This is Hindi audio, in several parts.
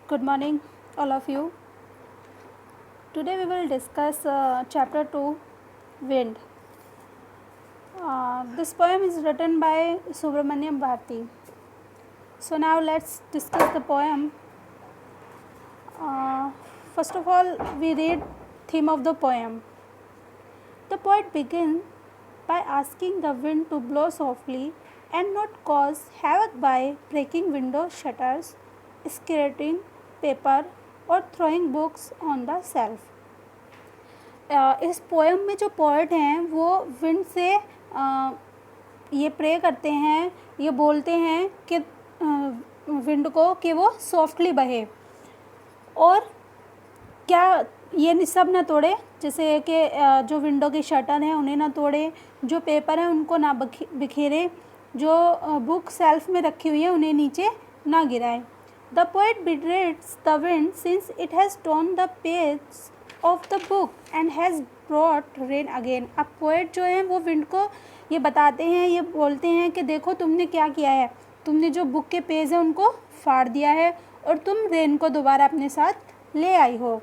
Good morning, all of you. Today we will discuss chapter 2, Wind. This poem is written by Subramanyam Bharti. So now let's discuss the poem. First of all, we read theme of the poem. The poet begins by asking the wind to blow softly and not cause havoc by breaking window shutters, scattering paper और throwing books on the shelf. इस पोएम में जो पोएट हैं वो विंड से ये प्रे करते हैं, ये बोलते हैं कि विंड को कि वो सॉफ्टली बहे और क्या ये सब ना तोड़े, जैसे कि जो विंडो की शटर हैं उन्हें ना तोड़े, जो पेपर हैं उनको ना बिखेरे, जो बुक सेल्फ में रखी हुई है उन्हें नीचे ना गिराए. The poet berates the wind since it has torn the page of the book and has brought rain again. अब पोएट जो हैं वो विंड को ये बताते हैं, ये बोलते हैं कि देखो तुमने क्या किया है, तुमने जो बुक के पेज हैं उनको फाड़ दिया है और तुम रेन को दोबारा अपने साथ ले आई हो.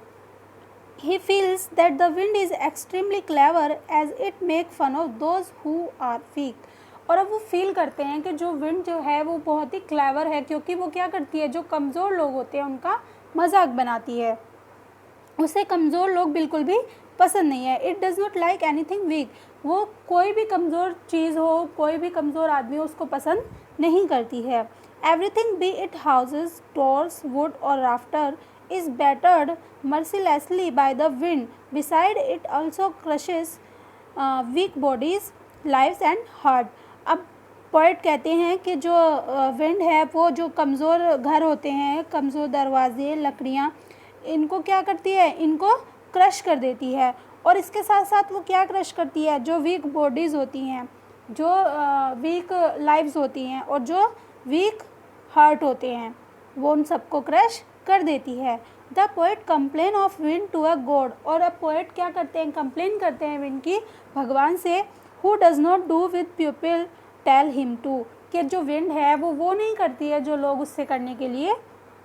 He feels that the wind is extremely clever as it make fun of those who are weak. और अब वो फील करते हैं कि जो विंड जो है वो बहुत ही क्लेवर है, क्योंकि वो क्या करती है, जो कमज़ोर लोग होते हैं उनका मजाक बनाती है. उसे कमज़ोर लोग बिल्कुल भी पसंद नहीं है. It does not like anything weak. वो कोई भी कमज़ोर चीज़ हो, कोई भी कमज़ोर आदमी हो, उसको पसंद नहीं करती है. Everything B it houses, doors, would और rafter is battered mercilessly by the wind. Beside it also crushes weak bodies, lives and heart. अब पोएट कहते हैं कि जो विंड है वो जो कमज़ोर घर होते हैं, कमज़ोर दरवाजे, लकड़ियाँ, इनको क्या करती है, इनको क्रश कर देती है. और इसके साथ साथ वो क्या क्रश करती है, जो वीक बॉडीज़ होती हैं, जो वीक लाइव्स होती हैं और जो वीक हार्ट होते हैं, वो उन सबको क्रश कर देती है. The poet complain of wind to a god. और अब पोएट क्या करते हैं, कंप्लेन करते हैं विंड की भगवान से. Who does not do with people tell him to. कि जो विंड है वो नहीं करती है जो लोग उससे करने के लिए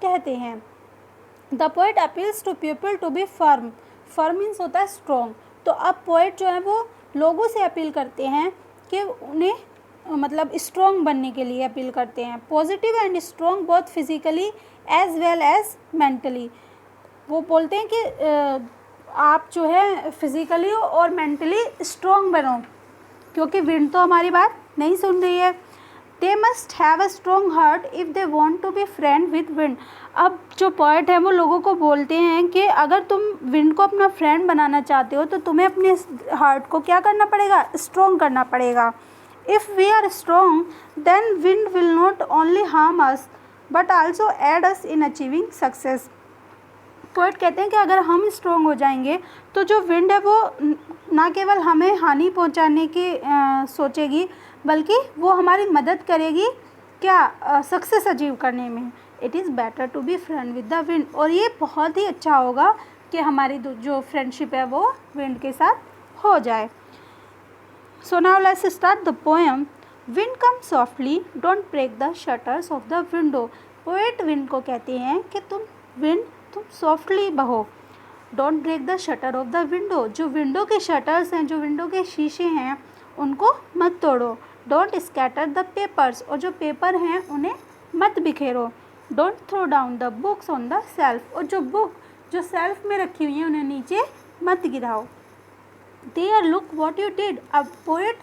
कहते हैं. The poet appeals to people to be firm. Firm means होता है स्ट्रॉन्ग. तो अब पोएट जो है वो लोगों से अपील करते हैं कि उन्हें मतलब स्ट्रॉन्ग बनने के लिए अपील करते हैं. Positive and strong both physically as well as mentally. वो बोलते हैं कि आप जो है फिज़िकली और मेंटली स्ट्रॉन्ग बनो, क्योंकि विंड तो हमारी बात नहीं सुन रही है. They must have a strong heart if they want to be friend with wind. अब जो पोएट है वो लोगों को बोलते हैं कि अगर तुम विंड को अपना फ्रेंड बनाना चाहते हो तो तुम्हें अपने हार्ट को क्या करना पड़ेगा, स्ट्रॉन्ग करना पड़ेगा. If we are strong, then wind will not only harm us, but also aid us in achieving success. Poet कहते हैं कि अगर हम स्ट्रॉन्ग हो जाएंगे तो जो विंड है वो ना केवल हमें हानि पहुंचाने की सोचेगी, बल्कि वो हमारी मदद करेगी क्या, सक्सेस अचीव करने में. It is better to be friend with the wind. और ये बहुत ही अच्छा होगा कि हमारी जो फ्रेंडशिप है वो विंड के साथ हो जाए. So now let's start the poem. Wind comes softly, don't break the shutters of the window. Poet wind को कहते हैं कि तुम softly बहो. Don't break the shutter of the window. जो विंडो के शटर्स हैं, जो विंडो के शीशे हैं, उनको मत तोड़ो. Don't scatter the papers. और जो पेपर हैं उन्हें मत बिखेरो. Don't throw down the books on the shelf. और जो बुक जो सेल्फ में रखी हुई हैं उन्हें नीचे मत गिराओ. There look what you did. अब पोएट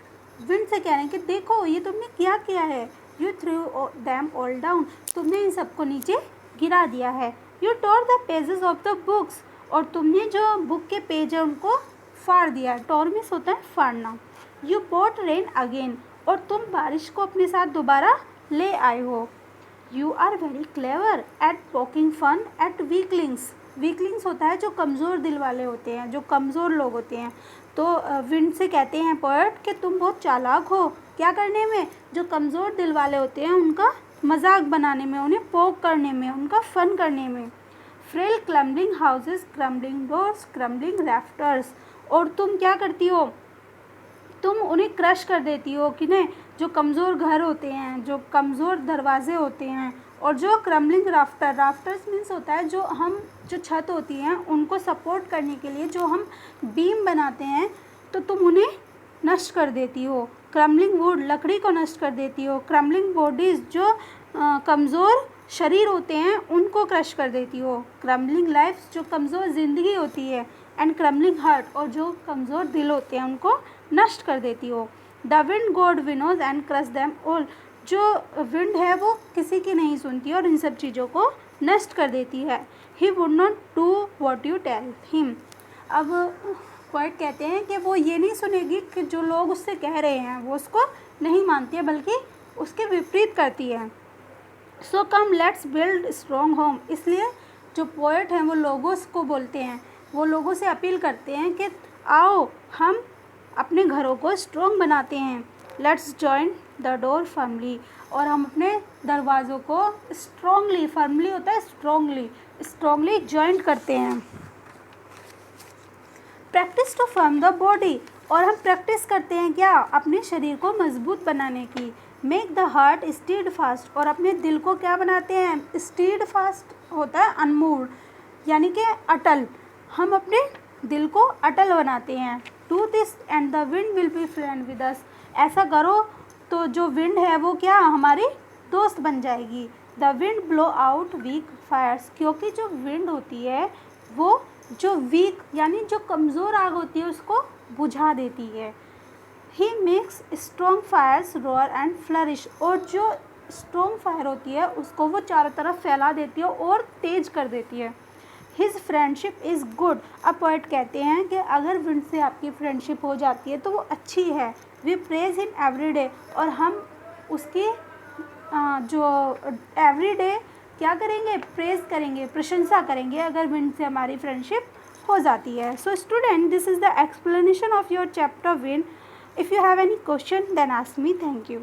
विंड से कह रहे हैं कि देखो ये तुमने क्या किया है. You through them all down. तुमने इन सबको नीचे गिरा दिया है. You tore the pages of the books. और तुमने जो बुक के पेज है उनको फाड़ दिया. टोर मीन्स होता है फाड़ना. You brought rain again. और तुम बारिश को अपने साथ दोबारा ले आए हो. You are very clever at poking fun at weaklings. Weaklings होता है जो कमज़ोर दिल वाले होते हैं, जो कमज़ोर लोग होते हैं. तो विंड से कहते हैं पोएट कि तुम बहुत चालाक हो क्या करने में, जो कमज़ोर दिल वाले होते हैं उनका मजाक बनाने में, उन्हें पोक करने में, उनका फ़न करने में. Frail crumbling houses, crumbling doors, crumbling rafters. और तुम क्या करती हो, तुम उन्हें क्रश कर देती हो कि नहीं, जो कमज़ोर घर होते हैं, जो कमज़ोर दरवाजे होते हैं, और जो क्रम्बलिंग राफ्टर, राफ्टर्स मीन्स होता है जो छत होती हैं उनको सपोर्ट करने के लिए जो हम बीम बनाते हैं, तो तुम उन्हें नष्ट कर देती हो। क्रम्बलिंग वुड, लकड़ी को नष्ट कर देती हो। क्रम्बलिंग बॉडीज़, जो कमज़ोर शरीर होते हैं उनको क्रश कर देती हो। क्रम्बलिंग लाइफ, जो कमज़ोर ज़िंदगी होती है। एंड क्रम्बलिंग हार्ट, और जो कमज़ोर दिल होते हैं उनको नष्ट कर देती हो। The wind god winnows and crush them all, जो विंड है वो किसी की नहीं सुनती और इन सब चीज़ों को नष्ट कर देती है। He would not do what you tell him. अब पोएट कहते हैं कि वो ये नहीं सुनेगी कि जो लोग उससे कह रहे हैं, वो उसको नहीं मानती है बल्कि उसके विपरीत करती है। So come let's build strong home, इसलिए जो पोएट हैं वो लोगों को बोलते हैं, वो लोगों से अपील करते हैं कि आओ हम अपने घरों को स्ट्रॉन्ग बनाते हैं। Let's join the door firmly, और हम अपने दरवाज़ों को स्ट्रॉन्गली, फर्मली होता है स्ट्रॉन्गली जॉइंट करते हैं। Practice to firm the body, और हम प्रैक्टिस करते हैं क्या, अपने शरीर को मजबूत बनाने की। Make the heart stead fast, और अपने दिल को क्या बनाते हैं, स्टीड फास्ट होता है अनमूव्ड, यानी कि अटल, हम अपने दिल को अटल बनाते हैं। Do this and the wind will be friend with us, ऐसा करो तो जो विंड है वो क्या हमारी दोस्त बन जाएगी। The wind blow out weak fires, क्योंकि जो विंड होती है वो जो वीक यानी जो कमज़ोर आग होती है उसको बुझा देती है। He makes strong fires roar and flourish, और जो स्ट्रॉन्ग फायर होती है उसको वो चारों तरफ फैला देती है और तेज कर देती है। हिज फ्रेंडशिप इज़ गुड, अब पोएट कहते हैं कि अगर विंड से आपकी फ्रेंडशिप हो जाती है तो वो अच्छी है। We praise him every day, और हम उसकी जो एवरी डे क्या करेंगे, प्रेज करेंगे, प्रशंसा करेंगे अगर विंड से हमारी फ्रेंडशिप हो जाती है। So student, this is the explanation of your chapter wind. If you have any question, then ask me. Thank you.